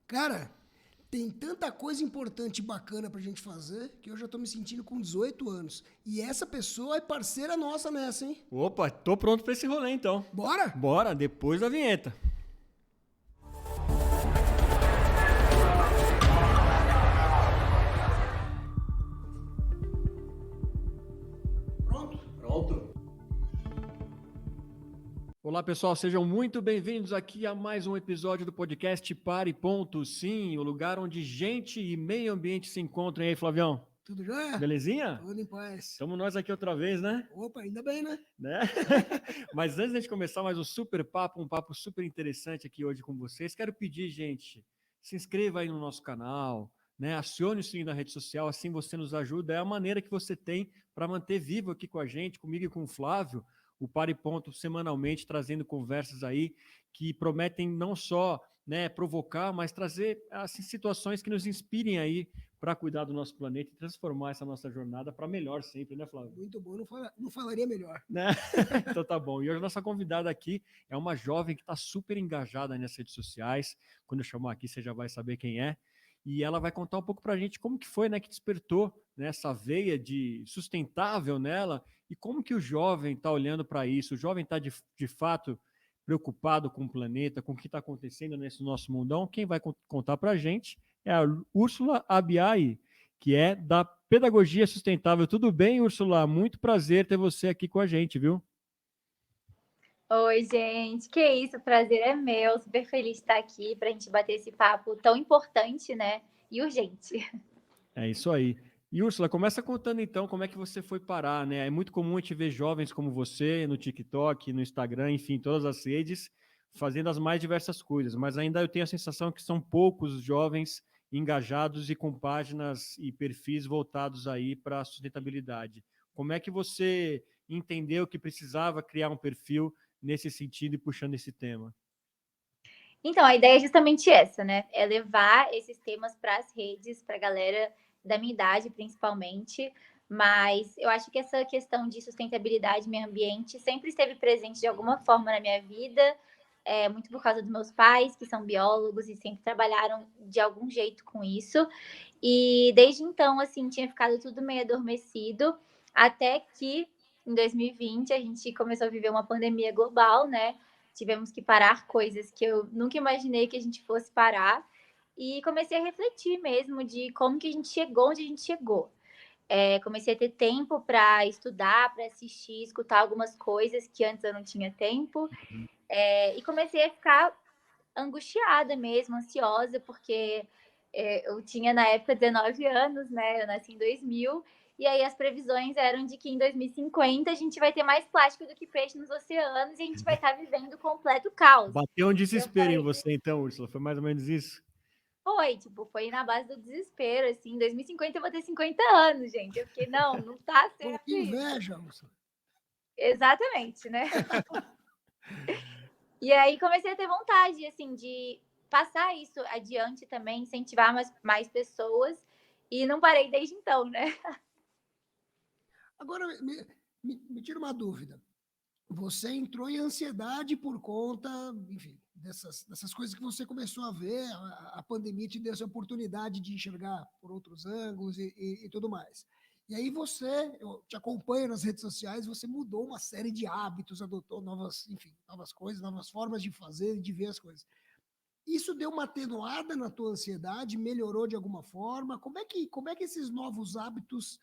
Cara, tem tanta coisa importante e bacana pra gente fazer que eu já tô me sentindo com 18 anos. E essa pessoa é parceira nossa nessa, hein? Opa, tô pronto pra esse rolê então. Bora? Bora, depois da vinheta. Pronto? Pronto. Olá pessoal, sejam muito bem-vindos aqui a mais um episódio do podcast Pare Ponto. Sim, o lugar onde gente e meio ambiente se encontram. E aí, Flavião? Tudo já? Belezinha? Tudo em paz. Estamos nós aqui outra vez, né? Opa, ainda bem, né? Né? Mas antes de a gente começar mais um super papo, um papo super interessante aqui hoje com vocês, quero pedir, gente, se inscreva aí no nosso canal, né? Acione o sininho da rede social, assim você nos ajuda. É a maneira que você tem para manter vivo aqui com a gente, comigo e com o Flávio, o Pare Ponto semanalmente, trazendo conversas aí que prometem não só, né, provocar, mas trazer assim, situações que nos inspirem aí para cuidar do nosso planeta e transformar essa nossa jornada para melhor sempre, né, Flávio? Muito bom, não falaria melhor. Né? Então tá bom. E hoje a nossa convidada aqui é uma jovem que está super engajada nas redes sociais. Quando eu chamar aqui, você já vai saber quem é. E ela vai contar um pouco para a gente como que foi, né, que despertou, né, essa veia de sustentável nela e como que o jovem está olhando para isso. O jovem está de fato preocupado com o planeta, com o que está acontecendo nesse nosso mundão. Quem vai contar para a gente é a Úrsula Abiai, que é da Pedagogia Sustentável. Tudo bem, Úrsula? Muito prazer ter você aqui com a gente, viu? Oi, gente, que isso, o prazer é meu, super feliz de estar aqui para a gente bater esse papo tão importante, né, e urgente. É isso aí. E Úrsula, começa contando então como é que você foi parar, né? É muito comum a gente ver jovens como você no TikTok, no Instagram, enfim, todas as redes, fazendo as mais diversas coisas, mas ainda eu tenho a sensação que são poucos jovens engajados e com páginas e perfis voltados aí para a sustentabilidade. Como é que você entendeu que precisava criar um perfil nesse sentido e puxando esse tema? Então, a ideia é justamente essa, né, é levar esses temas para as redes, para a galera da minha idade, principalmente, mas eu acho que essa questão de sustentabilidade e meio ambiente sempre esteve presente de alguma forma na minha vida, muito por causa dos meus pais, que são biólogos e sempre trabalharam de algum jeito com isso. E desde então, assim, tinha ficado tudo meio adormecido, até que em 2020 a gente começou a viver uma pandemia global, né? Tivemos que parar coisas que eu nunca imaginei que a gente fosse parar. E comecei a refletir mesmo de como que a gente chegou onde a gente chegou. Comecei a ter tempo para estudar, para assistir, escutar algumas coisas que antes eu não tinha tempo. E comecei a ficar angustiada mesmo, ansiosa, porque eu tinha na época 19 anos, né? Eu nasci em 2000, e aí as previsões eram de que em 2050 a gente vai ter mais plástico do que peixe nos oceanos e a gente vai estar vivendo completo caos. Bateu um E eu desespero em falei, você então, Úrsula, foi mais ou menos isso? foi na base do desespero, assim, em 2050 eu vou ter 50 anos, gente. Eu fiquei, não tá Pô, certo que isso. inveja, Úrsula. Exatamente, né? E aí comecei a ter vontade, assim, de passar isso adiante também, incentivar mais pessoas. E não parei desde então, né? Agora, me tira uma dúvida. Você entrou em ansiedade por conta, enfim, dessas coisas que você começou a ver, a pandemia te deu essa oportunidade de enxergar por outros ângulos e tudo mais. E aí você, eu te acompanho nas redes sociais, você mudou uma série de hábitos, adotou novas, enfim, novas coisas, novas formas de fazer e de ver as coisas. Isso deu uma atenuada na tua ansiedade, melhorou de alguma forma? Como é que esses novos hábitos,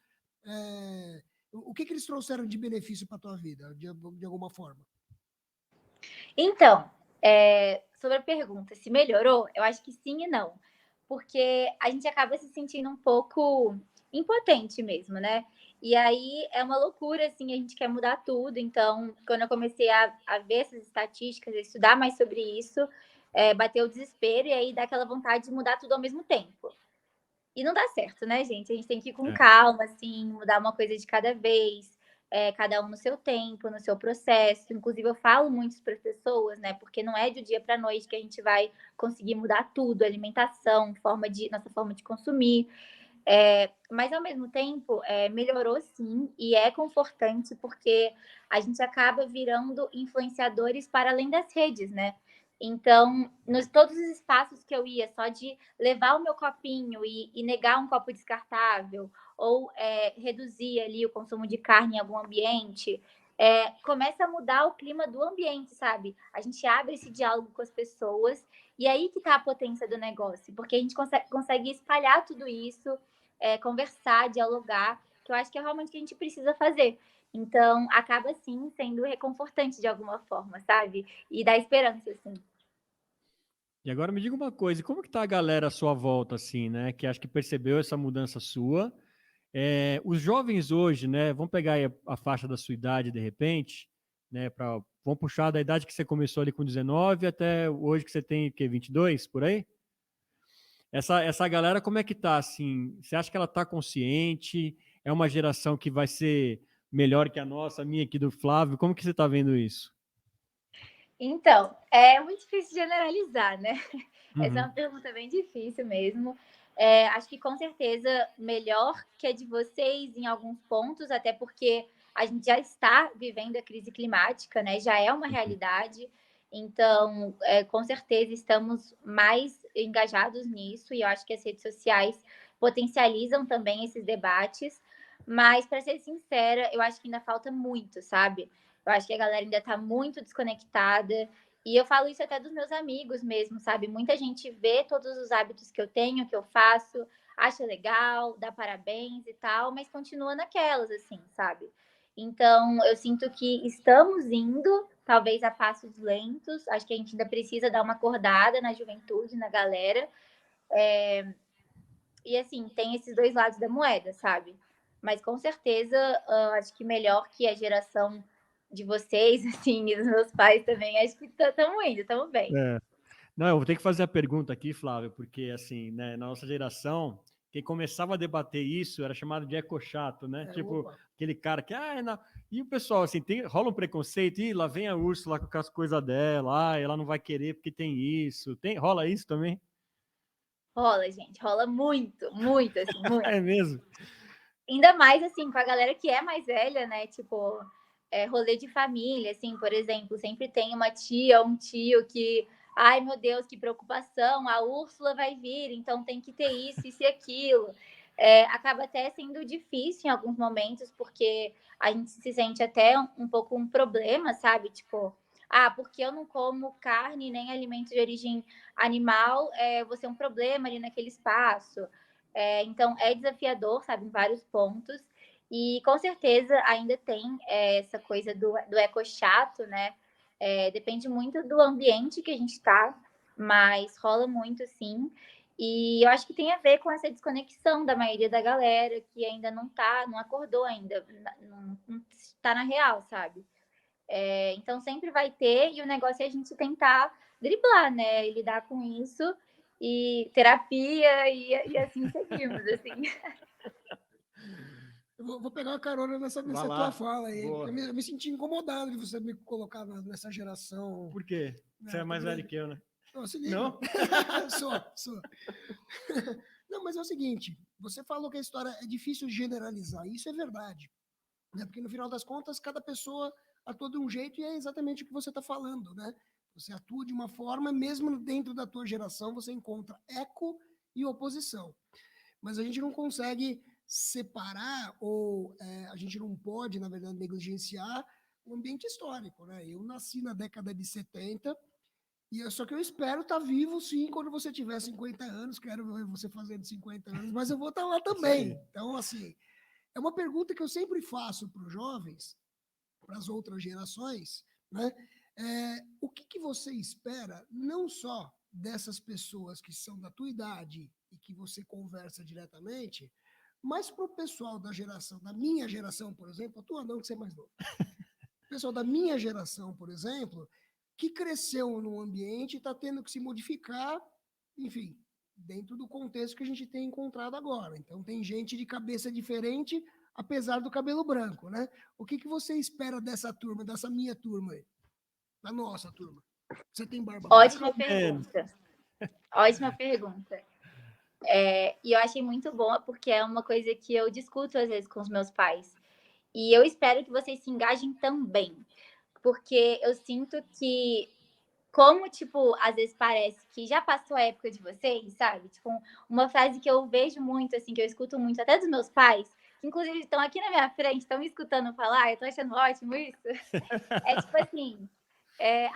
o que eles trouxeram de benefício para a tua vida, de alguma forma? Então, sobre a pergunta, se melhorou, eu acho que sim e não. Porque a gente acaba se sentindo um pouco impotente mesmo, né? E aí é uma loucura, assim, a gente quer mudar tudo. Então, quando eu comecei a ver essas estatísticas, a estudar mais sobre isso, bateu o desespero e aí dá aquela vontade de mudar tudo ao mesmo tempo. E não dá certo, né, gente? A gente tem que ir com É. calma, assim, mudar uma coisa de cada vez, cada um no seu tempo, no seu processo. Inclusive, eu falo muito para as pessoas, né? Porque não é de dia para noite que a gente vai conseguir mudar tudo, alimentação, nossa forma de consumir. Mas ao mesmo tempo, melhorou sim, e é confortante porque a gente acaba virando influenciadores para além das redes, né? Então, todos os espaços que eu ia, só de levar o meu copinho e negar um copo descartável, ou reduzir ali o consumo de carne em algum ambiente, começa a mudar o clima do ambiente, sabe? A gente abre esse diálogo com as pessoas, e aí que tá a potência do negócio, porque a gente consegue espalhar tudo isso, conversar, dialogar, que eu acho que é realmente o que a gente precisa fazer. Então, acaba, sim, sendo reconfortante de alguma forma, sabe? E dá esperança, assim. E agora me diga uma coisa, como que tá a galera à sua volta, assim, né? Que acho que percebeu essa mudança sua. Os jovens hoje, né? Vamos pegar aí a faixa da sua idade, de repente, né? Vamos puxar da idade que você começou ali com 19 até hoje que você tem, o quê, 22, por aí? Essa galera, como é que tá, assim? Você acha que ela tá consciente? É uma geração que vai ser melhor que a nossa, a minha aqui do Flávio? Como que você tá vendo isso? Então, é muito difícil generalizar, né? Essa é Uhum. uma pergunta bem difícil mesmo. Acho que com certeza melhor que a de vocês em alguns pontos, até porque a gente já está vivendo a crise climática, né? Já é uma realidade. Então, com certeza estamos mais engajados nisso, e eu acho que as redes sociais potencializam também esses debates. Mas, para ser sincera, eu acho que ainda falta muito, sabe? Eu acho que a galera ainda está muito desconectada. E eu falo isso até dos meus amigos mesmo, sabe? Muita gente vê todos os hábitos que eu tenho, que eu faço, acha legal, dá parabéns e tal, mas continua naquelas, assim, sabe? Então, eu sinto que estamos indo, talvez a passos lentos. Acho que a gente ainda precisa dar uma acordada na juventude, na galera. E, assim, tem esses dois lados da moeda, sabe? Mas, com certeza, acho que melhor que a geração de vocês, assim, e dos meus pais também. Acho que estamos indo, estamos bem. É. Não, eu vou ter que fazer a pergunta aqui, Flávio, porque assim, né, na nossa geração, quem começava a debater isso era chamado de ecochato, né? Tipo, Opa. aquele cara que, não. E o pessoal, assim, rola um preconceito, lá vem a Úrsula com as coisas dela, ela não vai querer porque tem isso. Rola isso também? Rola, gente, rola muito, muito, assim, muito. É mesmo? Ainda mais, assim, com a galera que é mais velha, né? Tipo, rolê de família, assim, por exemplo, sempre tem uma tia, um tio que, ai meu Deus, que preocupação, a Úrsula vai vir, então tem que ter isso e aquilo. Acaba até sendo difícil em alguns momentos, porque a gente se sente até um pouco um problema, sabe? Tipo, porque eu não como carne nem alimentos de origem animal, você é um problema ali naquele espaço. Então, é desafiador, sabe, em vários pontos. E, com certeza, ainda tem essa coisa do eco chato, né? Depende muito do ambiente que a gente está, mas rola muito, sim. E eu acho que tem a ver com essa desconexão da maioria da galera que ainda não acordou ainda, não está na real, sabe? Então sempre vai ter, e o negócio é a gente tentar driblar, né? E lidar com isso, e terapia, e assim seguimos, assim. Eu vou pegar uma carona Vai nessa tua lá. fala aí. Boa. Eu me senti incomodado de você me colocar nessa geração. Por quê? Você é Né, mais velho que eu, né? Não, se liga. Não? Sou. Não, mas é o seguinte, você falou que a história é difícil generalizar, isso é verdade, né? Porque no final das contas, cada pessoa atua de um jeito e é exatamente o que você está falando, né? Você atua de uma forma, mesmo dentro da tua geração, você encontra eco e oposição. Mas a gente não consegue separar ou a gente não pode, na verdade, negligenciar o ambiente histórico, né? Eu nasci na década de 70. Só que eu espero estar vivo, sim, quando você tiver 50 anos. Quero ver você fazendo 50 anos, mas eu vou estar lá também. Então, assim, é uma pergunta que eu sempre faço para os jovens, para as outras gerações, né? O que você espera, não só dessas pessoas que são da tua idade e que você conversa diretamente, mas para o pessoal da minha geração, por exemplo, a tua não, que você é mais novo. O pessoal da minha geração, por exemplo, que cresceu num ambiente e está tendo que se modificar, enfim, dentro do contexto que a gente tem encontrado agora. Então, tem gente de cabeça diferente, apesar do cabelo branco, né? O que você espera dessa turma, dessa minha turma aí? Da nossa turma? Você tem barba Ótima branca? pergunta. Ótima pergunta. E eu achei muito boa, porque é uma coisa que eu discuto às vezes com os meus pais. E eu espero que vocês se engajem também, porque eu sinto que como, tipo, às vezes parece que já passou a época de vocês, sabe? Tipo, uma frase que eu vejo muito, assim, que eu escuto muito até dos meus pais, que inclusive estão aqui na minha frente, estão me escutando falar, eu tô achando ótimo isso. É tipo assim,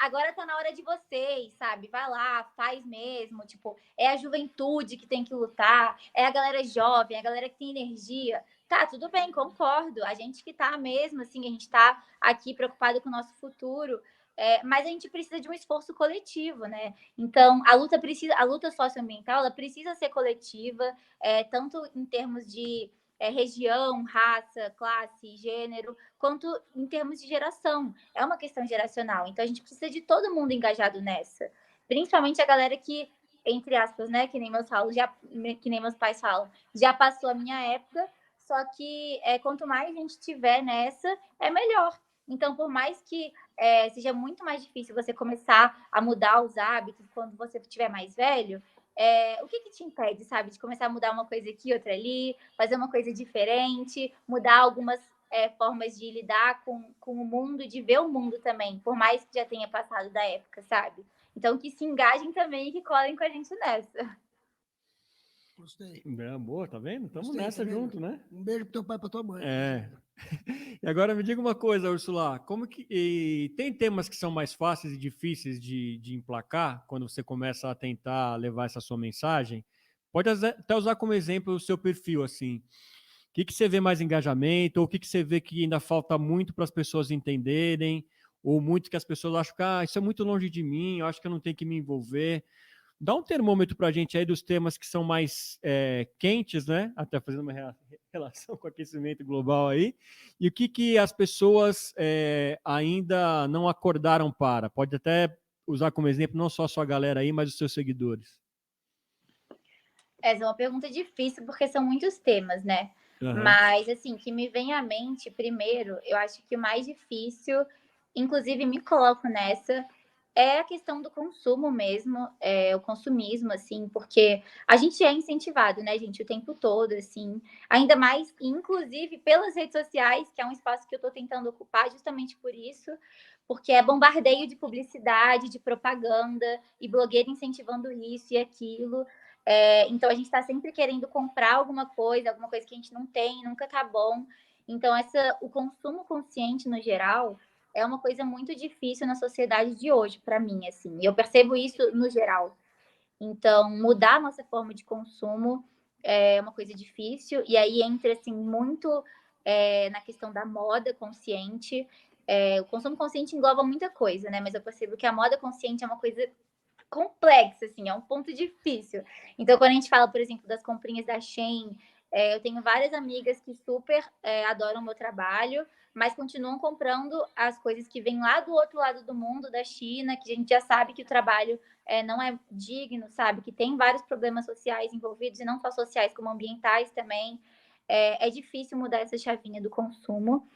agora tá na hora de vocês, sabe? Vai lá, faz mesmo. Tipo, é a juventude que tem que lutar, é a galera jovem, é a galera que tem energia. Tá, tudo bem, concordo. A gente que tá mesmo, assim, a gente tá aqui preocupado com o nosso futuro. Mas a gente precisa de um esforço coletivo, né? Então, a luta socioambiental, ela precisa ser coletiva, tanto em termos de região, raça, classe, gênero, quanto em termos de geração. É uma questão geracional. Então, a gente precisa de todo mundo engajado nessa. Principalmente a galera que, entre aspas, né, que nem meus pais falam, já passou a minha época, só que quanto mais a gente tiver nessa, é melhor. Então, por mais que seja muito mais difícil você começar a mudar os hábitos quando você estiver mais velho, o que te impede, sabe, de começar a mudar uma coisa aqui, outra ali, fazer uma coisa diferente, mudar algumas formas de lidar com o mundo, de ver o mundo também, por mais que já tenha passado da época, sabe? Então, que se engajem também e que colhem com a gente nessa. Gostei. Boa, tá vendo? Estamos Gostei, nessa tá vendo? junto, né? Um beijo pro teu pai e pra tua mãe. É. E agora me diga uma coisa, Ursula, tem temas que são mais fáceis e difíceis de emplacar quando você começa a tentar levar essa sua mensagem? Pode até usar como exemplo o seu perfil, assim. O que você vê mais engajamento, ou o que você vê que ainda falta muito para as pessoas entenderem, ou muito que as pessoas acham que isso é muito longe de mim, eu acho que eu não tenho que me envolver. Dá um termômetro para a gente aí dos temas que são mais quentes, né? Até fazendo uma relação com o aquecimento global aí. E o que as pessoas ainda não acordaram para? Pode até usar como exemplo não só a sua galera aí, mas os seus seguidores. Essa é uma pergunta difícil, porque são muitos temas, né? Uhum. Mas, assim, que me vem à mente, primeiro, eu acho que o mais difícil, inclusive me coloco nessa, é a questão do consumo mesmo, o consumismo, assim, porque a gente é incentivado, né, gente, o tempo todo, assim, ainda mais, inclusive, pelas redes sociais, que é um espaço que eu tô tentando ocupar justamente por isso, porque é bombardeio de publicidade, de propaganda, e blogueiro incentivando isso e aquilo. Então a gente está sempre querendo comprar alguma coisa que a gente não tem, nunca tá bom. Então, o consumo consciente, no geral, é uma coisa muito difícil na sociedade de hoje, para mim, assim. Eu percebo isso no geral. Então, mudar a nossa forma de consumo é uma coisa difícil. E aí entra, assim, muito na questão da moda consciente. O consumo consciente engloba muita coisa, né? Mas eu percebo que a moda consciente é uma coisa complexa, assim, é um ponto difícil. Então, quando a gente fala, por exemplo, das comprinhas da Shein, eu tenho várias amigas que super adoram o meu trabalho, mas continuam comprando as coisas que vêm lá do outro lado do mundo, da China, que a gente já sabe que o trabalho não é digno, sabe? Que tem vários problemas sociais envolvidos, e não só sociais, como ambientais também. É difícil mudar essa chavinha do consumo.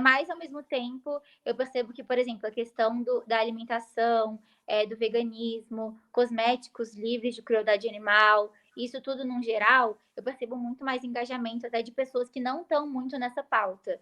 Mas, ao mesmo tempo, eu percebo que, por exemplo, a questão da alimentação, do veganismo, cosméticos livres de crueldade animal, isso tudo num geral, eu percebo muito mais engajamento até de pessoas que não estão muito nessa pauta.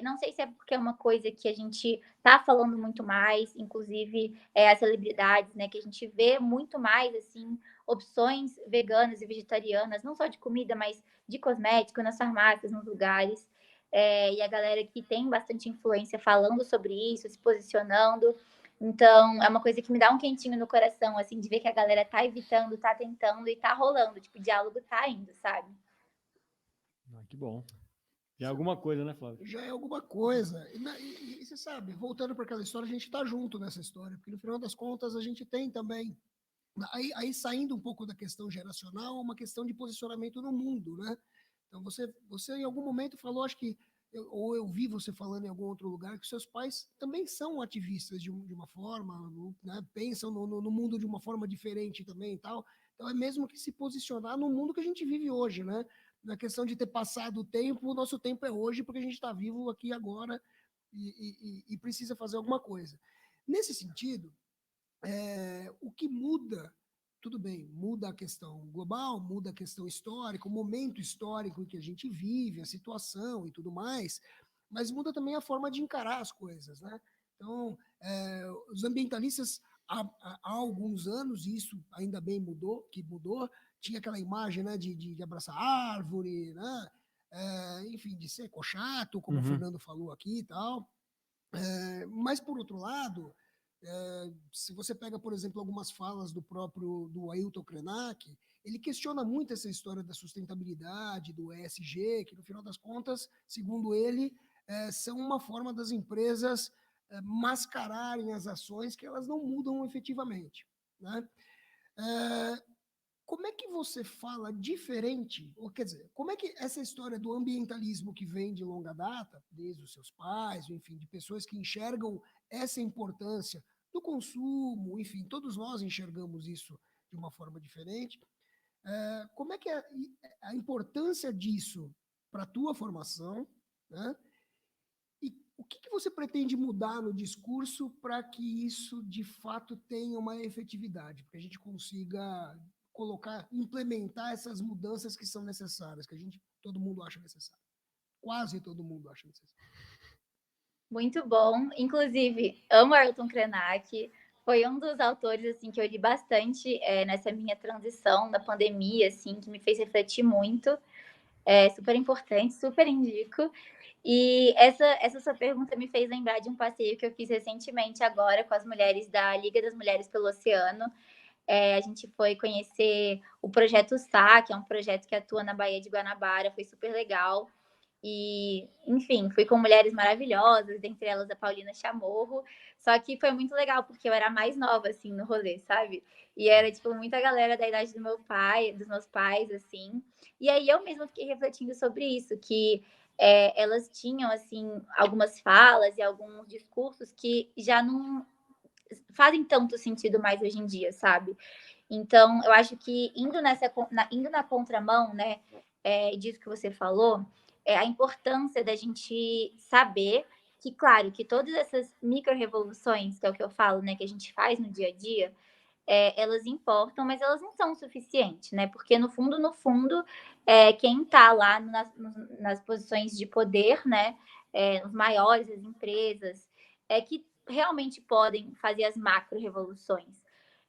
Não sei se é porque é uma coisa que a gente está falando muito mais, inclusive as celebridades, né, que a gente vê muito mais assim opções veganas e vegetarianas, não só de comida, mas de cosmético nas farmácias, nos lugares. E a galera que tem bastante influência falando sobre isso, se posicionando. Então, é uma coisa que me dá um quentinho no coração, assim, de ver que a galera tá evitando, tá tentando e tá rolando. Tipo, o diálogo tá indo, sabe? Que bom. Já é alguma coisa, né, Flávio? Já é alguma coisa. E você sabe, voltando para aquela história, a gente está junto nessa história, porque no final das contas a gente tem também. Aí saindo um pouco da questão geracional, uma questão de posicionamento no mundo, né? Então você em algum momento falou, acho que, ou eu vi você falando em algum outro lugar, que seus pais também são ativistas de uma forma, né? Pensam no mundo de uma forma diferente também e tal. Então é mesmo que se posicionar no mundo que a gente vive hoje, né? Na questão de ter passado o tempo, o nosso tempo é hoje, porque a gente está vivo aqui agora e precisa fazer alguma coisa. Nesse sentido, o que muda, tudo bem, muda a questão global, muda a questão histórica, o momento histórico em que a gente vive, a situação e tudo mais, mas muda também a forma de encarar as coisas, né? Então, os ambientalistas há alguns anos, isso ainda bem mudou, tinha aquela imagem, né, de abraçar árvore, né, enfim, de ser cochato, como o Uhum. Fernando falou aqui e tal. Mas, por outro lado, se você pega, por exemplo, algumas falas do Ailton Krenak, ele questiona muito essa história da sustentabilidade, do ESG, que no final das contas, segundo ele, são uma forma das empresas mascararem as ações que elas não mudam efetivamente, né? Como é que você fala diferente, ou quer dizer, como é que essa história do ambientalismo que vem de longa data, desde os seus pais, enfim, de pessoas que enxergam essa importância do consumo, enfim, todos nós enxergamos isso de uma forma diferente. Como é que é a importância disso para a tua formação, né? E o que você pretende mudar no discurso para que isso de fato tenha uma efetividade, para que a gente consiga implementar essas mudanças que são necessárias, que todo mundo acha necessário. Quase todo mundo acha necessário. Muito bom. Inclusive, amo Ailton Krenak. Foi um dos autores assim que eu li bastante nessa minha transição na pandemia, assim, que me fez refletir muito. É super importante, super indico. E essa sua pergunta me fez lembrar de um passeio que eu fiz recentemente agora com as mulheres da Liga das Mulheres pelo Oceano. A gente foi conhecer o projeto SA, que é um projeto que atua na Baía de Guanabara, foi super legal. E, enfim, fui com mulheres maravilhosas, dentre elas a Paulina Chamorro. Só que foi muito legal, porque eu era mais nova, assim, no rolê, sabe? E era, tipo, muita galera da idade do meu pai, dos meus pais, assim. E aí eu mesma fiquei refletindo sobre isso, que elas tinham, assim, algumas falas e alguns discursos que já não fazem tanto sentido mais hoje em dia, sabe? Então, eu acho que indo na contramão, né, disso que você falou, a importância da gente saber que, claro, que todas essas micro-revoluções, que é o que eu falo, né, que a gente faz no dia a dia, elas importam, mas elas não são suficientes, né? Porque no fundo, quem está lá nas posições de poder, né, os maiores, as empresas, que realmente podem fazer as macro-revoluções.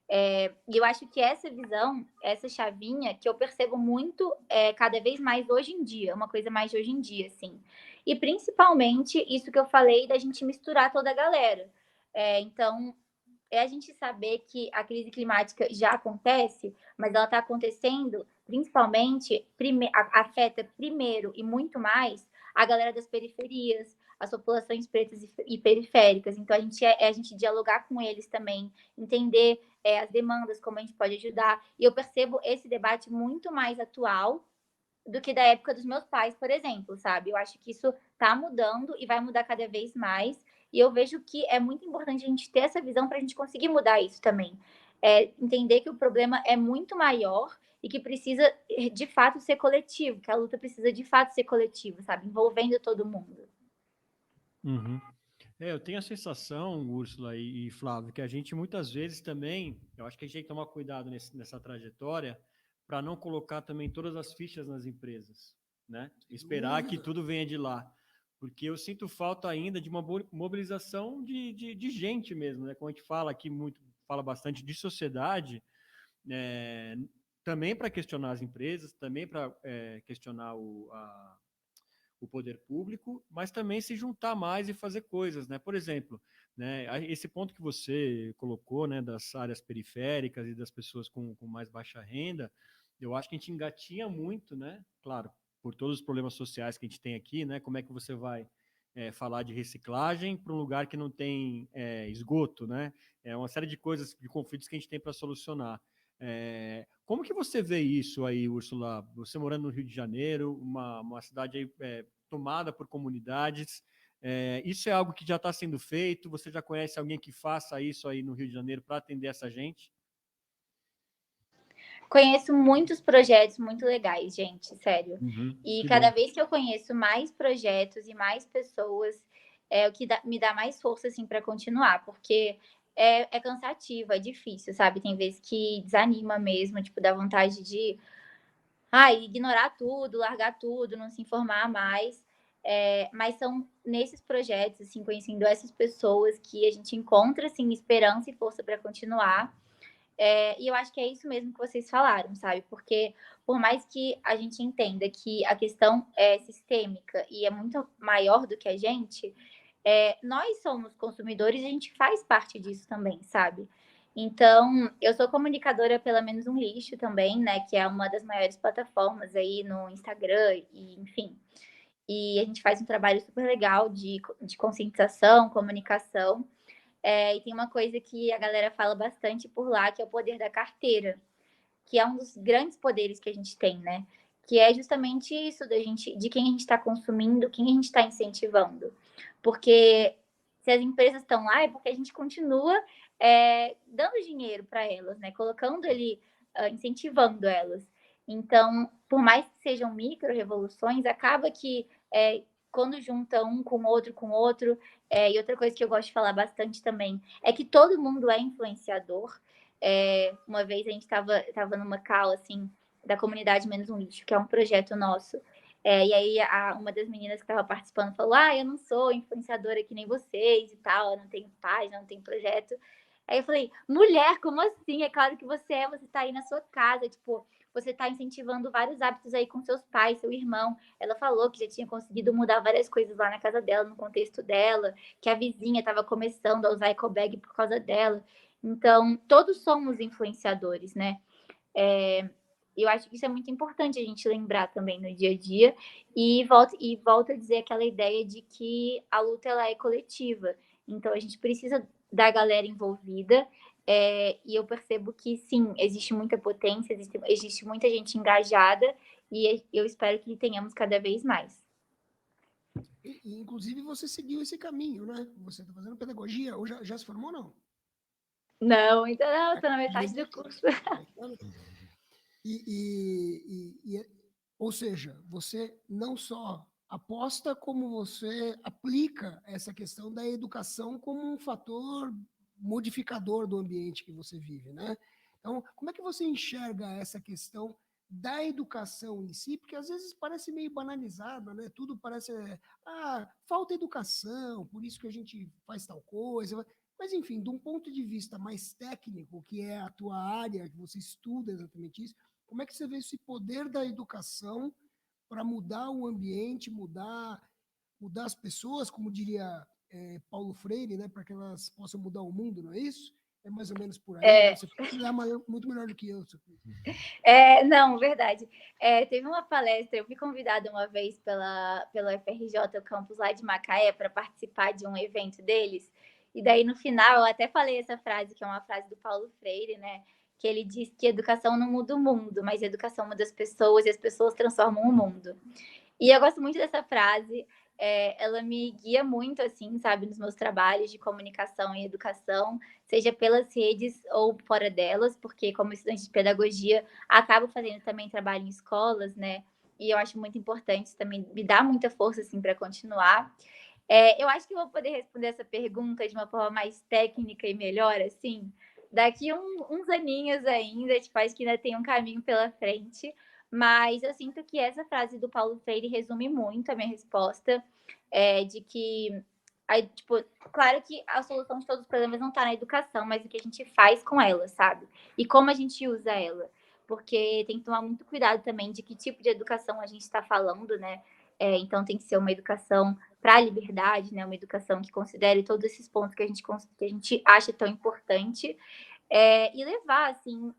E eu acho que essa visão, essa chavinha, que eu percebo muito cada vez mais hoje em dia, uma coisa mais de hoje em dia, assim. E principalmente isso que eu falei da gente misturar toda a galera. Então, a gente saber que a crise climática já acontece, mas ela está acontecendo principalmente, afeta primeiro e muito mais a galera das periferias, as populações pretas e periféricas. Então, a gente dialogar com eles também, entender as demandas, como a gente pode ajudar. E eu percebo esse debate muito mais atual do que da época dos meus pais, por exemplo, sabe? Eu acho que isso está mudando e vai mudar cada vez mais. E eu vejo que é muito importante a gente ter essa visão para a gente conseguir mudar isso também. Entender que o problema é muito maior e que precisa, de fato, ser coletivo, que a luta precisa, de fato, ser coletiva, sabe? Envolvendo todo mundo. Uhum. Eu tenho a sensação, Úrsula e Flávio, que a gente muitas vezes também, eu acho que a gente tem que tomar cuidado nessa trajetória para não colocar também todas as fichas nas empresas, né? Esperar que tudo venha de lá. Porque eu sinto falta ainda de uma mobilização de gente mesmo, né? Como a gente fala aqui muito, fala bastante de sociedade, também para questionar as empresas, também para questionar o poder público, mas também se juntar mais e fazer coisas, né? Por exemplo, né, esse ponto que você colocou, né, das áreas periféricas e das pessoas com mais baixa renda, eu acho que a gente engatinha muito, né? Claro, por todos os problemas sociais que a gente tem aqui, né? Como é que você vai falar de reciclagem para um lugar que não tem esgoto, né? É uma série de coisas, de conflitos que a gente tem para solucionar. Como que você vê isso aí, Úrsula? Você morando no Rio de Janeiro, uma cidade aí, tomada por comunidades, isso é algo que já está sendo feito? Você já conhece alguém que faça isso aí no Rio de Janeiro para atender essa gente? Conheço muitos projetos muito legais, gente, sério. Uhum, E que cada bom. vez que eu conheço mais projetos e mais pessoas, é o que me dá mais força, assim, para continuar, porque é cansativo, é difícil, sabe? Tem vezes que desanima mesmo, tipo, dá vontade de ignorar tudo, largar tudo, não se informar mais. Mas são nesses projetos, assim, conhecendo essas pessoas que a gente encontra, assim, esperança e força para continuar. E eu acho que é isso mesmo que vocês falaram, sabe? Porque por mais que a gente entenda que a questão é sistêmica e é muito maior do que a gente, nós somos consumidores e a gente faz parte disso também, sabe? Então, eu sou comunicadora pela Menos um Lixo também, né? Que é uma das maiores plataformas aí no Instagram, e enfim. E a gente faz um trabalho super legal de conscientização, comunicação. E tem uma coisa que a galera fala bastante por lá, que é o poder da carteira, que é um dos grandes poderes que a gente tem, né? Que é justamente isso de quem a gente está consumindo, quem a gente está incentivando. Porque se as empresas estão lá, é porque a gente continua dando dinheiro para elas, né? Colocando ali, incentivando elas. Então, por mais que sejam micro-revoluções, acaba que quando junta um com outro, e outra coisa que eu gosto de falar bastante também, é que todo mundo é influenciador. Uma vez a gente estava numa call, assim, da comunidade Menos um Lixo, que é um projeto nosso. E aí uma das meninas que estava participando falou: eu não sou influenciadora que nem vocês e tal, eu não tenho página, não tenho projeto. Aí eu falei: mulher, como assim? É claro que você tá aí na sua casa, tipo, você tá incentivando vários hábitos aí com seus pais, seu irmão. Ela falou que já tinha conseguido mudar várias coisas lá na casa dela, no contexto dela, que a vizinha estava começando a usar ecobag por causa dela. Então, todos somos influenciadores, né? Eu acho que isso é muito importante a gente lembrar também no dia a dia. E volto a dizer aquela ideia de que a luta ela é coletiva. Então, a gente precisa da galera envolvida. E eu percebo que, sim, existe muita potência, existe muita gente engajada. E eu espero que tenhamos cada vez mais. Inclusive, você seguiu esse caminho, né? Você está fazendo pedagogia, ou já se formou, não? Não, então não, estou na metade do curso. Ou seja, você não só aposta, como você aplica essa questão da educação como um fator modificador do ambiente que você vive, né? Então, como é que você enxerga essa questão da educação em si? Porque às vezes parece meio banalizada, né? Tudo parece, falta educação, por isso que a gente faz tal coisa. Mas, enfim, de um ponto de vista mais técnico, que é a tua área, que você estuda exatamente isso, como é que você vê esse poder da educação para mudar o ambiente, mudar as pessoas, como diria Paulo Freire, né, para que elas possam mudar o mundo, não é isso? É mais ou menos por aí, né? Você é muito melhor do que eu. Não, verdade. Teve uma palestra, eu fui convidada uma vez pelo FRJ, o campus lá de Macaé, para participar de um evento deles. E daí, no final, eu até falei essa frase, que é uma frase do Paulo Freire, né? Que ele diz que educação não muda o mundo, mas educação muda as pessoas e as pessoas transformam o mundo. E eu gosto muito dessa frase. Ela me guia muito, assim, sabe, nos meus trabalhos de comunicação e educação, seja pelas redes ou fora delas, porque como estudante de pedagogia, acabo fazendo também trabalho em escolas, né? E eu acho muito importante, também me dá muita força, assim, para continuar. Eu acho que eu vou poder responder essa pergunta de uma forma mais técnica e melhor, assim, daqui uns aninhos ainda, tipo, acho que ainda tem um caminho pela frente, mas eu sinto que essa frase do Paulo Freire resume muito a minha resposta, de que, tipo, claro que a solução de todos os problemas não está na educação, mas o que a gente faz com ela, sabe? E como a gente usa ela. Porque tem que tomar muito cuidado também de que tipo de educação a gente está falando, né? Então tem que ser uma educação para a liberdade, né? Uma educação que considere todos esses pontos que a gente acha tão importante, e levar, assim,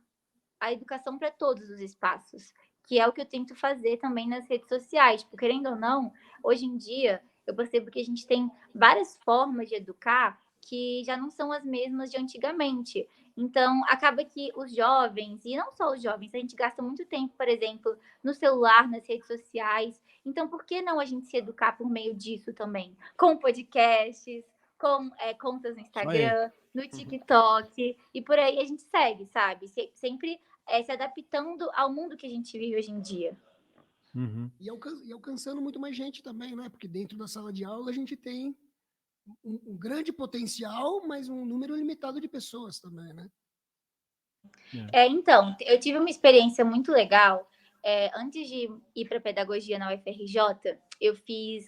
a educação para todos os espaços, que é o que eu tento fazer também nas redes sociais. Porque, querendo ou não, hoje em dia, eu percebo que a gente tem várias formas de educar que já não são as mesmas de antigamente. Então, acaba que os jovens, e não só os jovens, a gente gasta muito tempo, por exemplo, no celular, nas redes sociais. Então, por que não a gente se educar por meio disso também? Com podcasts, com contas no Instagram, no TikTok, e por aí a gente segue, sabe? Sempre se adaptando ao mundo que a gente vive hoje em dia. Uhum. E alcançando muito mais gente também, né? Porque dentro da sala de aula a gente tem um grande potencial, mas um número limitado de pessoas também, né? Então, eu tive uma experiência muito legal. Antes de ir para pedagogia na UFRJ, eu fiz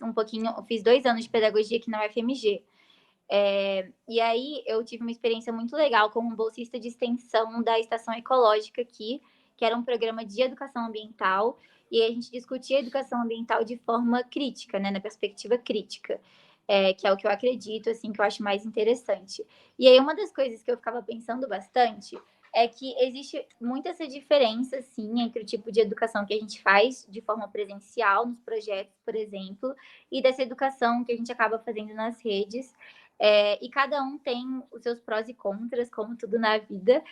2 anos de pedagogia aqui na UFMG. E aí eu tive uma experiência muito legal como bolsista de extensão da Estação Ecológica aqui, que era um programa de educação ambiental, e a gente discutia a educação ambiental de forma crítica, né, na perspectiva crítica, que é o que eu acredito, assim, que eu acho mais interessante. E aí uma das coisas que eu ficava pensando bastante é que existe muita essa diferença, sim, entre o tipo de educação que a gente faz de forma presencial, nos projetos, por exemplo, e dessa educação que a gente acaba fazendo nas redes, e cada um tem os seus prós e contras, como tudo na vida.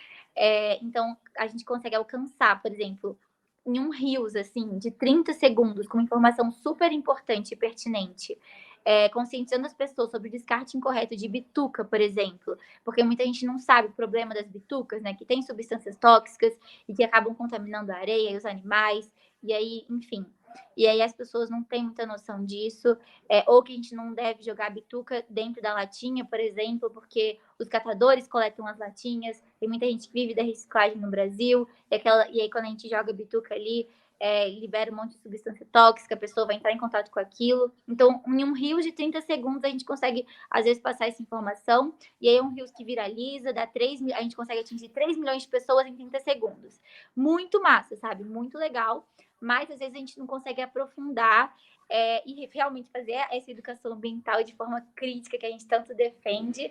Então, a gente consegue alcançar, por exemplo, em um Reels, assim, de 30 segundos, com informação super importante e pertinente, conscientizando as pessoas sobre o descarte incorreto de bituca, por exemplo, porque muita gente não sabe o problema das bitucas, né, que tem substâncias tóxicas e que acabam contaminando a areia e os animais, e aí, enfim. E aí as pessoas não têm muita noção disso, ou que a gente não deve jogar bituca dentro da latinha, por exemplo, porque os catadores coletam as latinhas, tem muita gente que vive da reciclagem no Brasil, e aí quando a gente joga bituca ali, libera um monte de substância tóxica, a pessoa vai entrar em contato com aquilo. Então, em um Reels de 30 segundos, a gente consegue, às vezes, passar essa informação, e aí é um Reels que viraliza, a gente consegue atingir 3 milhões de pessoas em 30 segundos. Muito massa, sabe? Muito legal, mas às vezes a gente não consegue aprofundar e realmente fazer essa educação ambiental de forma crítica que a gente tanto defende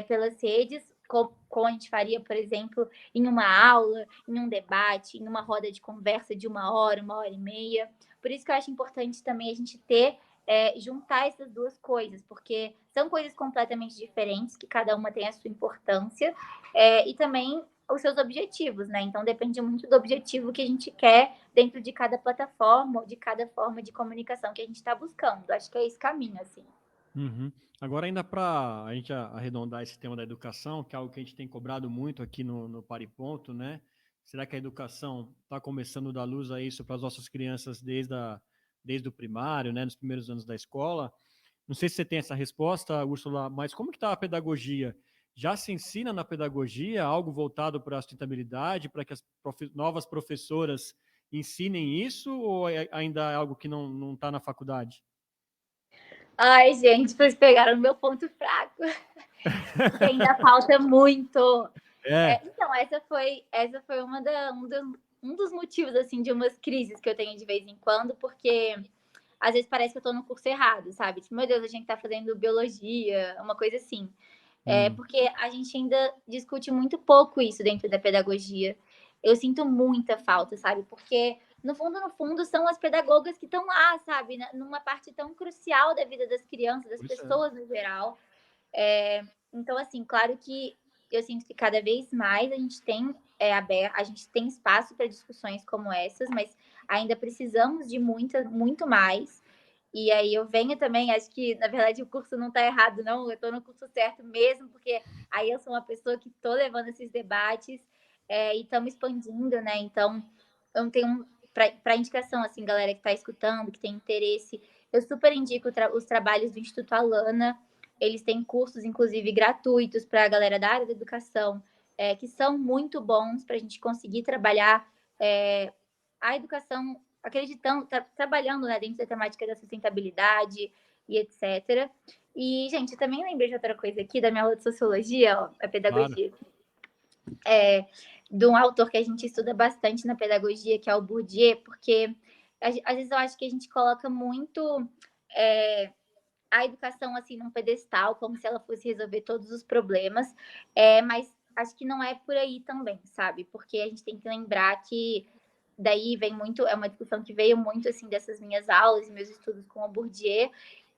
pelas redes, como a gente faria, por exemplo, em uma aula, em um debate, em uma roda de conversa de 1 hora e meia. Por isso que eu acho importante também a gente juntar essas duas coisas, porque são coisas completamente diferentes, que cada uma tem a sua importância, e também os seus objetivos, né? Então depende muito do objetivo que a gente quer dentro de cada plataforma ou de cada forma de comunicação que a gente está buscando. Acho que é esse caminho, assim. Uhum. Agora, ainda para a gente arredondar esse tema da educação, que é algo que a gente tem cobrado muito aqui no Para e Ponto, né? Será que a educação está começando a dar luz a isso para as nossas crianças desde o primário, né? Nos primeiros anos da escola? Não sei se você tem essa resposta, Úrsula, mas como que está a pedagogia? Já se ensina na pedagogia algo voltado para a sustentabilidade, para que as novas professoras ensinem isso, ou ainda é algo que não está na faculdade? Ai, gente, vocês pegaram o meu ponto fraco. Que ainda falta muito. É. Então, essa foi um dos motivos, assim, de umas crises que eu tenho de vez em quando, porque às vezes parece que eu tô no curso errado, sabe? Tipo, meu Deus, a gente tá fazendo biologia, uma coisa assim. Porque a gente ainda discute muito pouco isso dentro da pedagogia. Eu sinto muita falta, sabe? Porque, no fundo, são as pedagogas que estão lá, sabe? Numa parte tão crucial da vida das crianças, das Pois é. pessoas no geral. Então, assim, claro que eu sinto que cada vez mais a gente tem a gente tem espaço para discussões como essas, mas ainda precisamos de muito mais. E aí eu venho também, acho que, na verdade, o curso não está errado, não, eu estou no curso certo mesmo, porque aí eu sou uma pessoa que estou levando esses debates e estamos expandindo, né? Então, eu não tenho para indicação, assim, galera que está escutando, que tem interesse, eu super indico os trabalhos do Instituto Alana. Eles têm cursos, inclusive, gratuitos para a galera da área da educação, que são muito bons para a gente conseguir trabalhar a educação acreditando, trabalhando, né, dentro da temática da sustentabilidade e etc. E, gente, eu também lembrei de outra coisa aqui da minha aula de sociologia, ó, a Claro. pedagogia, de um autor que a gente estuda bastante na pedagogia, que é o Bourdieu, porque às vezes eu acho que a gente coloca muito a educação assim num pedestal, como se ela fosse resolver todos os problemas, mas acho que não é por aí também, sabe? Porque a gente tem que lembrar que daí vem muito, é uma discussão que veio muito assim dessas minhas aulas e meus estudos com o Bourdieu,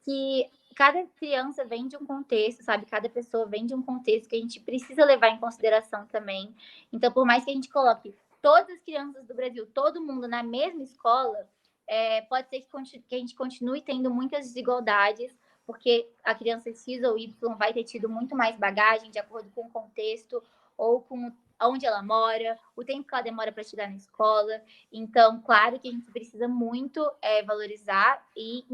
que cada criança vem de um contexto, sabe? Cada pessoa vem de um contexto que a gente precisa levar em consideração também. Então, por mais que a gente coloque todas as crianças do Brasil, todo mundo na mesma escola, pode ser que a gente continue tendo muitas desigualdades, porque a criança X ou Y vai ter tido muito mais bagagem de acordo com o contexto ou com onde ela mora, o tempo que ela demora para estudar na escola. Então, claro que a gente precisa muito valorizar e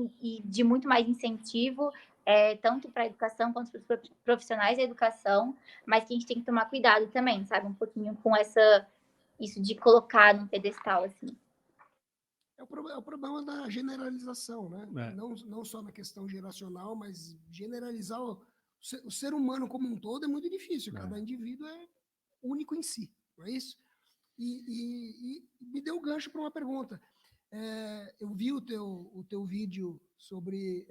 de muito mais incentivo, tanto para a educação quanto para os profissionais da educação, mas que a gente tem que tomar cuidado também, sabe? Um pouquinho com isso de colocar num pedestal, assim. É o problema da generalização, né? É. Não só na questão geracional, mas generalizar o ser humano como um todo é muito difícil. Cada indivíduo é único em si, não é isso? E me deu gancho para uma pergunta. Eu vi o teu vídeo sobre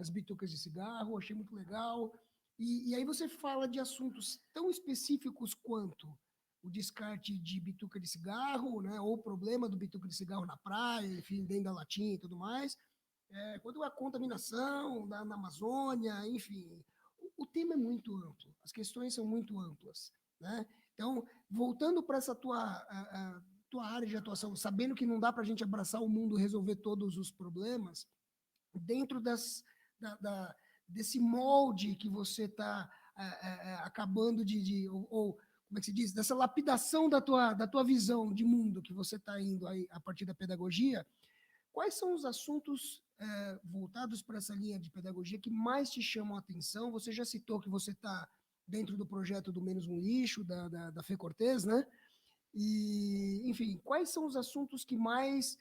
as bitucas de cigarro, achei muito legal. E aí você fala de assuntos tão específicos quanto o descarte de bituca de cigarro, né, ou o problema do bituca de cigarro na praia, enfim, dentro da latinha e tudo mais, quanto a contaminação na Amazônia, enfim. O tema é muito amplo, as questões são muito amplas, né? Então, voltando para essa tua área de atuação, sabendo que não dá para a gente abraçar o mundo e resolver todos os problemas, dentro desse molde que você está acabando ou como é que se diz, dessa lapidação da tua visão de mundo que você está indo aí a partir da pedagogia, quais são os assuntos voltados para essa linha de pedagogia que mais te chamam a atenção? Você já citou que você está dentro do projeto do Menos um Lixo, da Fê Cortez, né? E, enfim, quais são os assuntos que mais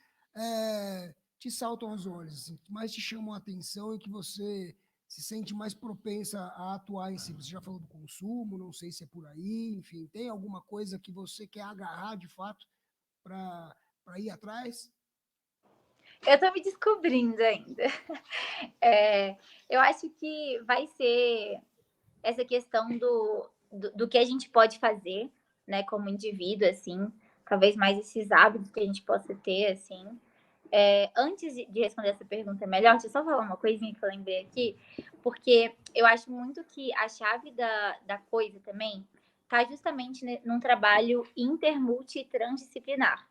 te saltam aos olhos, assim, que mais te chamam a atenção e que você se sente mais propensa a atuar em si? Você já falou do consumo, não sei se é por aí, enfim, tem alguma coisa que você quer agarrar de fato para ir atrás? Eu estou me descobrindo ainda. Eu acho que vai ser essa questão do que a gente pode fazer, né, como indivíduo, assim, talvez mais esses hábitos que a gente possa ter, assim. Antes de responder essa pergunta melhor, deixa eu só falar uma coisinha que eu lembrei aqui, porque eu acho muito que a chave da coisa também está justamente num trabalho intermultitransdisciplinar.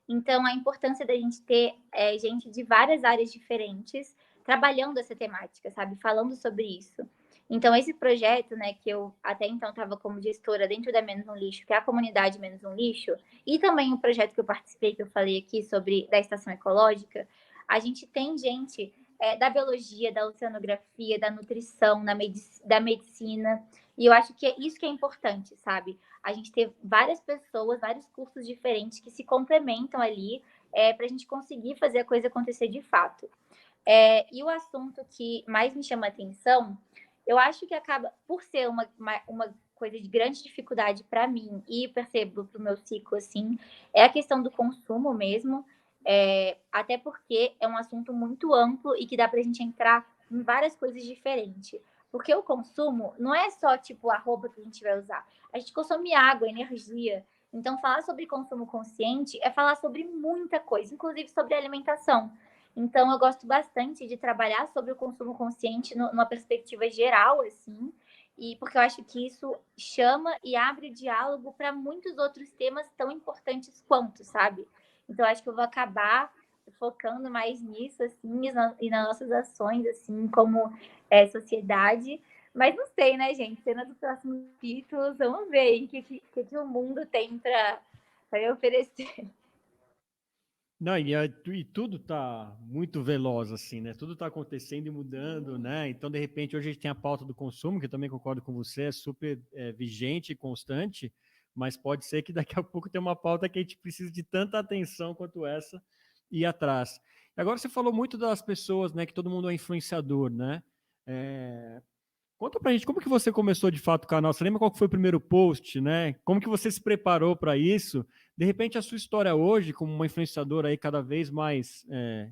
Então, a importância da gente ter gente de várias áreas diferentes trabalhando essa temática, sabe? Falando sobre isso. Então, esse projeto, né, que eu até então estava como gestora dentro da Menos um Lixo, que é a comunidade Menos um Lixo, e também o projeto que eu participei, que eu falei aqui sobre da Estação Ecológica, a gente tem gente da biologia, da oceanografia, da nutrição, da medicina, e eu acho que é isso que é importante, sabe? A gente ter várias pessoas, vários cursos diferentes que se complementam ali para a gente conseguir fazer a coisa acontecer de fato. E o assunto que mais me chama a atenção, eu acho que acaba por ser uma coisa de grande dificuldade para mim e percebo para o meu ciclo, assim, é a questão do consumo mesmo, até porque é um assunto muito amplo e que dá para a gente entrar em várias coisas diferentes. Porque o consumo não é só, tipo, a roupa que a gente vai usar. A gente consome água, energia. Então, falar sobre consumo consciente é falar sobre muita coisa, inclusive sobre alimentação. Então, eu gosto bastante de trabalhar sobre o consumo consciente numa perspectiva geral, assim, e porque eu acho que isso chama e abre diálogo para muitos outros temas tão importantes quanto, sabe? Então, acho que eu vou acabar focando mais nisso, assim, e nas nossas ações, assim, como sociedade. Mas não sei, né, gente? Cena dos próximos capítulos, vamos ver aí o que o mundo tem para me oferecer. Não, e tudo tá muito veloz, assim, né? Tudo tá acontecendo e mudando, né? Então, de repente, hoje a gente tem a pauta do consumo, que eu também concordo com você, é super vigente e constante, mas pode ser que daqui a pouco tenha uma pauta que a gente precisa de tanta atenção quanto essa e ir atrás. E agora você falou muito das pessoas, né? Que todo mundo é influenciador, né? Conta pra gente como que você começou de fato o canal. Você lembra qual que foi o primeiro post, né? Como que você se preparou para isso? De repente, a sua história hoje, como uma influenciadora aí cada vez mais...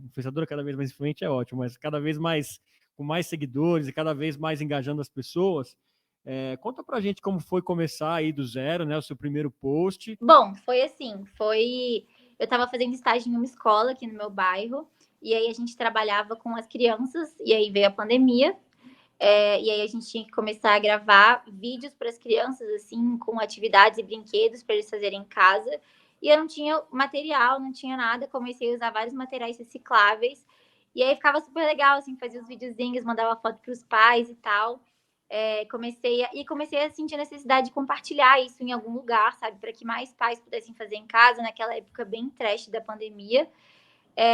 influenciadora cada vez mais influente é ótimo, mas cada vez mais com mais seguidores e cada vez mais engajando as pessoas. Conta pra gente como foi começar aí do zero, né? O seu primeiro post. Bom, foi assim, eu estava fazendo estágio em uma escola aqui no meu bairro, e aí a gente trabalhava com as crianças, e aí veio a pandemia, e aí a gente tinha que começar a gravar vídeos para as crianças, assim, com atividades e brinquedos para eles fazerem em casa. E eu não tinha material, não tinha nada. Comecei a usar vários materiais recicláveis. E aí ficava super legal, assim, fazia os videozinhos, mandava foto para os pais e tal. Comecei a sentir a necessidade de compartilhar isso em algum lugar, sabe? Para que mais pais pudessem fazer em casa, naquela época bem trash da pandemia.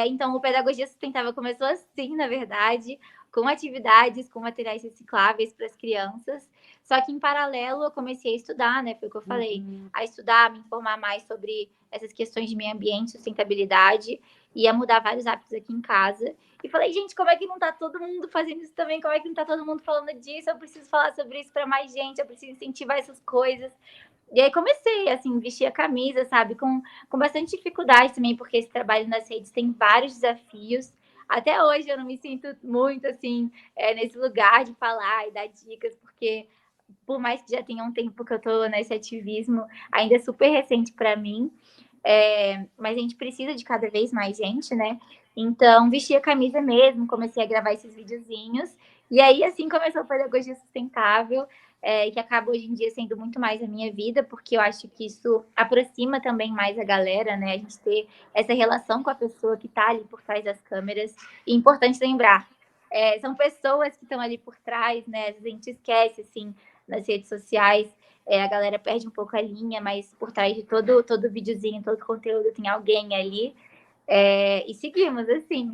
Então, o Pedagogia Sustentável começou assim, na verdade, com atividades, com materiais recicláveis para as crianças. Só que, em paralelo, eu comecei a estudar, né? Foi o que eu falei, a estudar, me informar mais sobre essas questões de meio ambiente, sustentabilidade. ia mudar vários hábitos aqui em casa. E falei, gente, como é que não tá todo mundo fazendo isso também? Como é que não tá todo mundo falando disso? Eu preciso falar sobre isso para mais gente, eu preciso incentivar essas coisas. E aí comecei, assim, vestir a camisa, sabe? Com bastante dificuldade também, porque esse trabalho nas redes tem vários desafios. Até hoje eu não me sinto muito, assim, nesse lugar de falar e dar dicas, porque por mais que já tenha um tempo que eu tô nesse ativismo, ainda é super recente para mim. Mas a gente precisa de cada vez mais gente, né? Então, vesti a camisa mesmo, comecei a gravar esses videozinhos. E aí, assim, começou a pedagogia sustentável, que acaba hoje em dia sendo muito mais a minha vida, porque eu acho que isso aproxima também mais a galera, né? A gente ter essa relação com a pessoa que está ali por trás das câmeras. E é importante lembrar, são pessoas que estão ali por trás, né? Às vezes a gente esquece, assim, nas redes sociais, a galera perde um pouco a linha, mas por trás de todo videozinho, todo conteúdo, tem alguém ali. E seguimos, assim.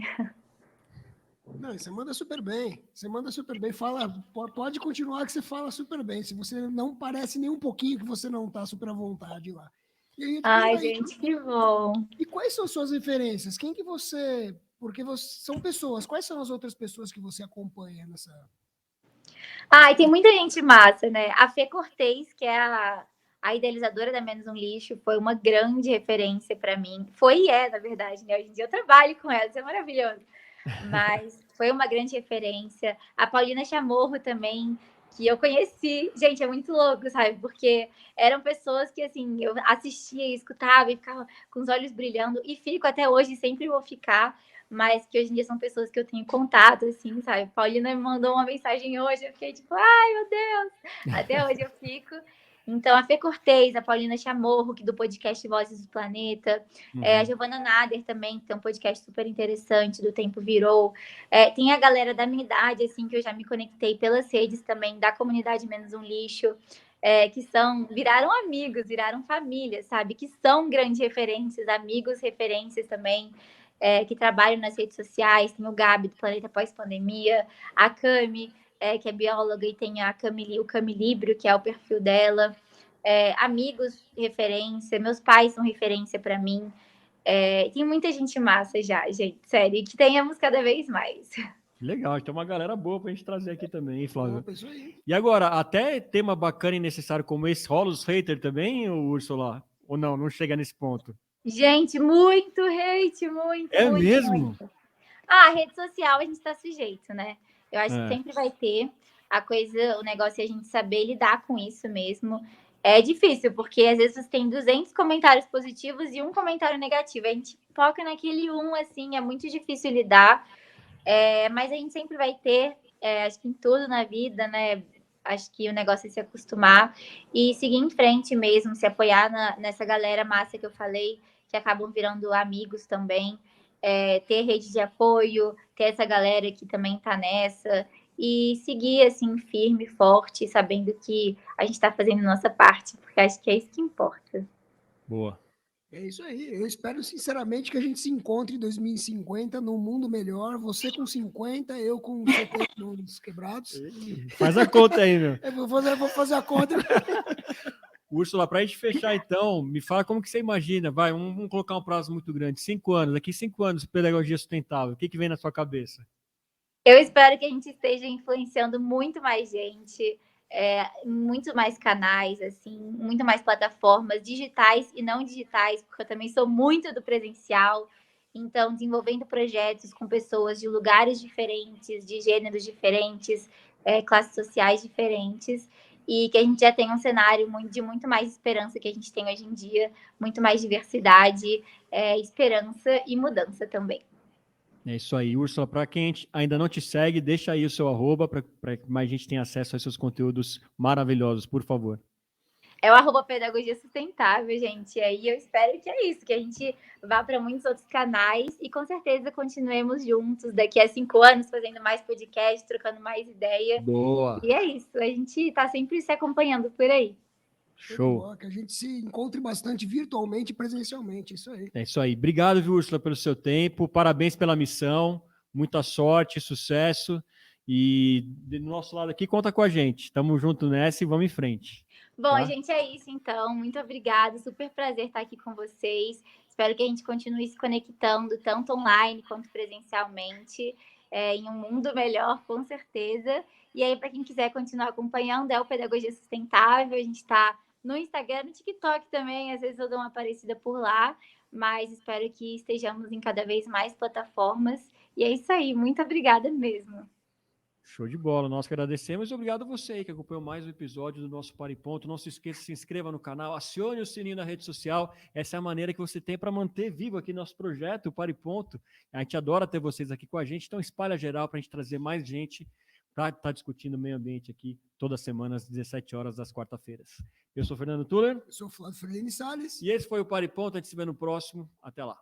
Não, você manda super bem. Você manda super bem. Fala, pode continuar que você fala super bem. Se você não parece nem um pouquinho que você não está super à vontade lá. E aí, Ai, gente, que bom. E quais são suas referências? Quem que você... Porque são pessoas. Quais são as outras pessoas que você acompanha nessa... Ai, tem muita gente massa, né? A Fê Cortez, que é a idealizadora da Menos um Lixo, foi uma grande referência para mim. Foi e é, na verdade, né? Hoje em dia eu trabalho com ela, isso é maravilhoso. Mas foi uma grande referência. A Paulina Chamorro também, que eu conheci. Gente, é muito louco, sabe? Porque eram pessoas que, assim, eu assistia e escutava e ficava com os olhos brilhando. E fico até hoje, sempre vou ficar. Mas que hoje em dia são pessoas que eu tenho contato, assim, sabe? Paulina me mandou uma mensagem hoje, eu fiquei tipo, ai, meu Deus! Até hoje eu fico. Então, a Fê Cortez, a Paulina Chamorro, que do podcast Vozes do Planeta, a Giovana Nader também, que tem um podcast super interessante, do Tempo Virou. Tem a galera da minha idade, assim, que eu já me conectei pelas redes também, da comunidade Menos um Lixo, que viraram amigos, viraram família, sabe? Que são grandes referências, amigos referências também, que trabalham nas redes sociais. Tem o Gabi, do Planeta Pós-Pandemia, a Cami, que é bióloga, e tem o Camilíbrio, que é o perfil dela. Amigos referência, meus pais são referência para mim. Tem muita gente massa já, gente, sério, e que tenhamos cada vez mais. Legal, tem uma galera boa pra gente trazer aqui também, hein, Flávio? Opa, isso aí. E agora, até tema bacana e necessário como esse, rola os haters também, Úrsula? Ou não, não chega nesse ponto? Gente, muito hate, muito, É muito, mesmo? muito. A rede social a gente está sujeito, né? Eu acho que sempre vai ter o negócio é a gente saber lidar com isso mesmo. É difícil, porque às vezes você tem 200 comentários positivos e um comentário negativo. A gente foca naquele assim, é muito difícil lidar. Mas a gente sempre vai ter, acho que em tudo na vida, né? Acho que o negócio é se acostumar e seguir em frente mesmo, se apoiar nessa galera massa que eu falei, que acabam virando amigos também. Ter rede de apoio, ter essa galera que também tá nessa, e seguir assim, firme, forte, sabendo que a gente está fazendo a nossa parte, porque acho que é isso que importa. Boa. É isso aí. Eu espero sinceramente que a gente se encontre em 2050 num mundo melhor. Você com 50, eu com 70 anos quebrados. Faz a conta aí, meu. Eu vou fazer a conta. Úrsula, para a gente fechar então, me fala como que você imagina, vamos colocar um prazo muito grande, 5 anos, daqui 5 anos, pedagogia sustentável, o que vem na sua cabeça? Eu espero que a gente esteja influenciando muito mais gente, muito mais canais, assim, muito mais plataformas digitais e não digitais, porque eu também sou muito do presencial. Então, desenvolvendo projetos com pessoas de lugares diferentes, de gêneros diferentes, classes sociais diferentes, e que a gente já tenha um cenário de muito mais esperança que a gente tem hoje em dia, muito mais diversidade, esperança e mudança também. É isso aí, Úrsula. Para quem ainda não te segue, deixa aí o seu arroba para que mais gente tenha acesso aos seus conteúdos maravilhosos, por favor. É o @pedagogia sustentável, gente. E aí eu espero que é isso, que a gente vá para muitos outros canais e com certeza continuemos juntos daqui a 5 anos, fazendo mais podcast, trocando mais ideia. Boa! E é isso, a gente está sempre se acompanhando por aí. Show! Que a gente se encontre bastante virtualmente e presencialmente. Isso aí. É isso aí. Obrigado, viu, Úrsula, pelo seu tempo. Parabéns pela missão. Muita sorte, sucesso. E do nosso lado aqui, conta com a gente. Tamo junto nessa e vamos em frente. Bom, Tá? gente, é isso então. Muito obrigada. Super prazer estar aqui com vocês. Espero que a gente continue se conectando, tanto online quanto presencialmente, em um mundo melhor, com certeza. E aí, para quem quiser continuar acompanhando, é o Pedagogia Sustentável. A gente está no Instagram, no TikTok também, às vezes eu dou uma aparecida por lá, mas espero que estejamos em cada vez mais plataformas. E é isso aí, muito obrigada mesmo. Show de bola, nós que agradecemos e obrigado a você aí que acompanhou mais um episódio do nosso Para e Ponto. Não se esqueça, se inscreva no canal, acione o sininho na rede social. Essa é a maneira que você tem para manter vivo aqui nosso projeto, o Para e Ponto. A gente adora ter vocês aqui com a gente, então espalha geral para a gente trazer mais gente para estar discutindo o meio ambiente aqui toda semana às 17 horas das quarta-feiras. Eu sou Fernando Tuller. Eu sou o Flávio Ferlini Salles. E esse foi o Para e Ponto. A gente se vê no próximo. Até lá.